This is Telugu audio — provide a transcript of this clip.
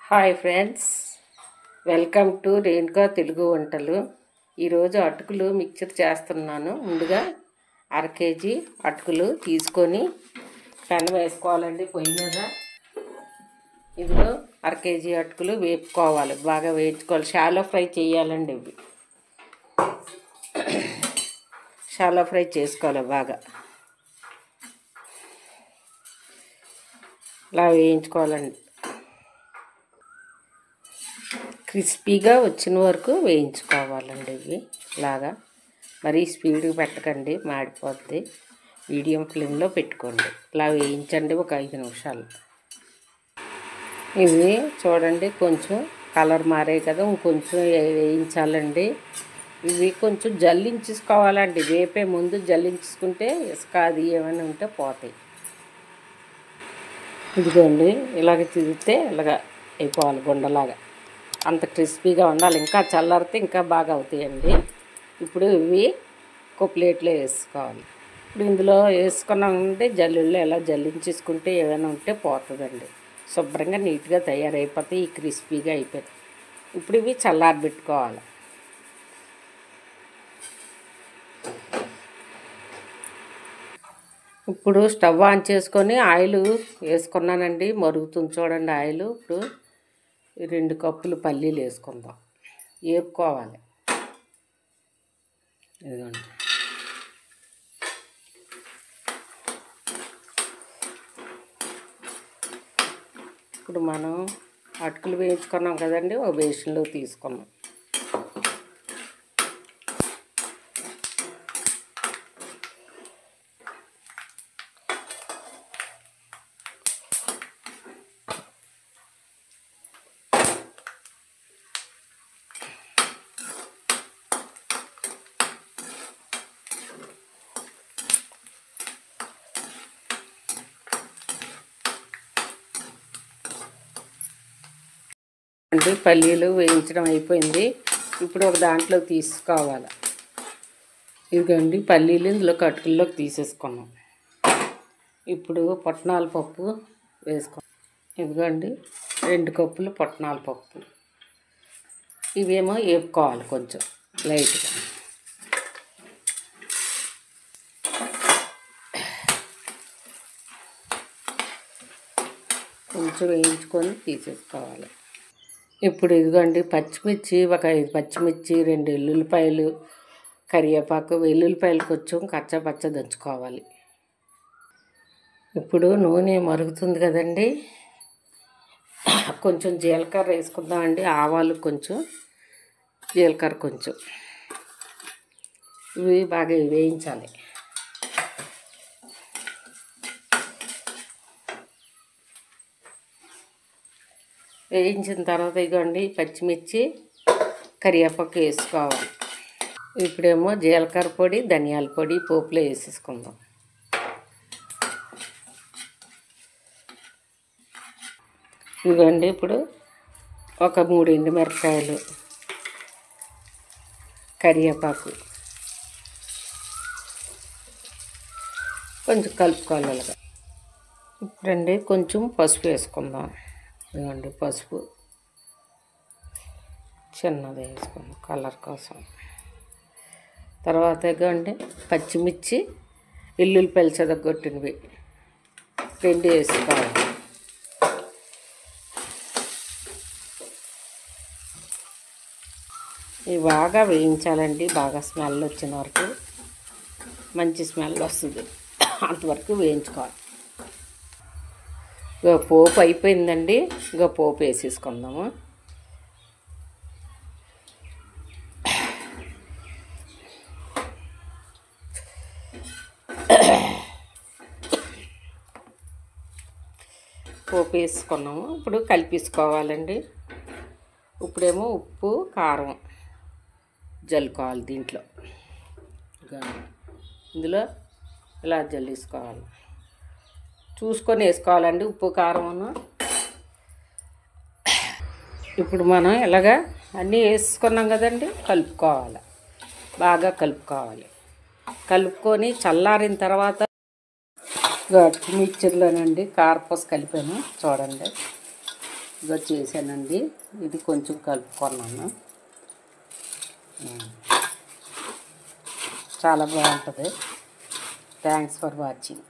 Hi friends, welcome to Renuka Telugu వంటలు. ఈరోజు అటుకులు మిక్చర్ చేస్తున్నాను. ముందుగా అర కేజీ అటుకులు తీసుకొని పెనం వేసుకోవాలండి పొయ్యి మీద. ఇందులో అర కేజీ అటుకులు వేపుకోవాలి, బాగా వేయించుకోవాలి. షాలో ఫ్రై చేయాలండి. ఇవి షాలో ఫ్రై చేసుకోవాలి బాగా. ఇలా వేయించుకోవాలండి, క్రిస్పీగా వచ్చిన వరకు వేయించుకోవాలండి. ఇవి ఇలాగా మరీ స్పీడ్గా పెట్టకండి, మాడిపోద్ది. మీడియం ఫ్లేమ్లో పెట్టుకోండి. ఇలా వేయించండి ఒక 5 నిమిషాలు. ఇవి చూడండి కొంచెం కలర్ మారాయి కదా, ఇంకొంచెం వేయించాలండి. ఇవి కొంచెం జల్లించుకోవాలండి. వేపే ముందు జల్లించుకుంటే ఇసుక అది ఏమైనా ఉంటే పోతాయి. ఇదిగోండి ఇలాగ తిరిగితే ఇలాగ అయిపోవాలి గుండలాగా. అంత క్రిస్పీగా ఉండాలి. ఇంకా చల్లారితే ఇంకా బాగా అవుతాయండి. ఇప్పుడు ఇవి ఒక ప్లేట్లో వేసుకోవాలి. ఇప్పుడు ఇందులో వేసుకున్నామంటే జల్లుల్లో ఎలా జల్లించేసుకుంటే ఏమైనా ఉంటే పోతుందండి. శుభ్రంగా నీట్గా తయారైపోతాయి. ఈ క్రిస్పీగా అయిపోతాయి. ఇప్పుడు ఇవి చల్లారబెట్టుకోవాలి. ఇప్పుడు స్టవ్ ఆన్ చేసుకొని ఆయిల్ వేసుకున్నానండి. మరుగుతుంది చూడండి ఆయిల్. ఇప్పుడు 2 కప్పులు పల్లీలు వేసుకుందాం, వేపుకోవాలి. ఇదిగోండి ఇప్పుడు మనం అటుకులు వేయించుకున్నాం కదండి, ఒక బేషన్లో తీసుకున్నాం. పల్లీలు వేయించడం అయిపోయింది. ఇప్పుడు ఒక దాంట్లో తీసుకోవాలి. ఇదిగోండి పల్లీలు ఇందులో అటుకుల్లోకి తీసేసుకున్నాం. ఇప్పుడు పుట్నాల పప్పు వేసుకో. ఇదిగోండి 2 కప్పులు పుట్నాల పప్పు. ఇవేమో వేపుకోవాలి కొంచెం లైట్గా. కొంచెం వేయించుకొని తీసేసుకోవాలి. ఇప్పుడు ఇదిగోండి పచ్చిమిర్చి, ఒక 5 పచ్చిమిర్చి, 2 వెల్లుల్లిపాయలు, కరివేపాకు. వెల్లుల్లిపాయలు కొంచెం కచ్చపచ్చ దంచుకోవాలి. ఇప్పుడు నూనె మరుగుతుంది కదండి, కొంచెం జీలకర్ర వేసుకుందామండి. ఆవాలు కొంచెం, జీలకర్ర కొంచెం. ఇవి బాగా వేయించాలి. వేయించిన తర్వాత ఇదిగోండి పచ్చిమిర్చి, కరివేపాకు వేసుకోవాలి. ఇప్పుడేమో జీలకర్ర పొడి, ధనియాల పొడి పోపులో వేసేసుకుందాం. ఇదిగోండి ఇప్పుడు ఒక 3 ఎండుమిరపకాయలు, కరివేపాకు కొంచెం కలుపుకోవాలి అలాగా. ఇప్పుడండి కొంచెం పసుపు వేసుకుందాం. ఇదిగోండి పసుపు చిన్నది వేసుకుందాం కలర్ కోసం. తర్వాత ఇదిగోండి పచ్చిమిర్చి, వెల్లుల్లిపాయలు చెదగొట్టినవి 2 వేసుకోవాలి. ఇవి బాగా వేయించాలండి, బాగా స్మెల్ వచ్చిన వరకు. మంచి స్మెల్ వస్తుంది, అంతవరకు వేయించుకోవాలి. ఇక పోపు అయిపోయిందండి. ఇక పోపు వేసేసుకుందాము. పోపు వేసుకున్నాము. ఇప్పుడు కలిపేసుకోవాలండి. ఇప్పుడేమో ఉప్పు, కారం జల్లుకోవాలి దీంట్లో. ఇందులో ఇలా జల్లేసుకోవాలి. చూసుకొని వేసుకోవాలండి ఉప్పు, కారమును. ఇప్పుడు మనం ఇలాగా అన్నీ వేసుకున్నాం కదండి, కలుపుకోవాలి. బాగా కలుపుకోవాలి. కలుపుకొని చల్లారిన తర్వాత మిక్చర్లోనండి కారపూస కలిపాను చూడండి. ఇదిగో చేశానండి. ఇది కొంచెం కలుపుకున్నాను. చాలా బాగుంటుంది. Thanks for watching.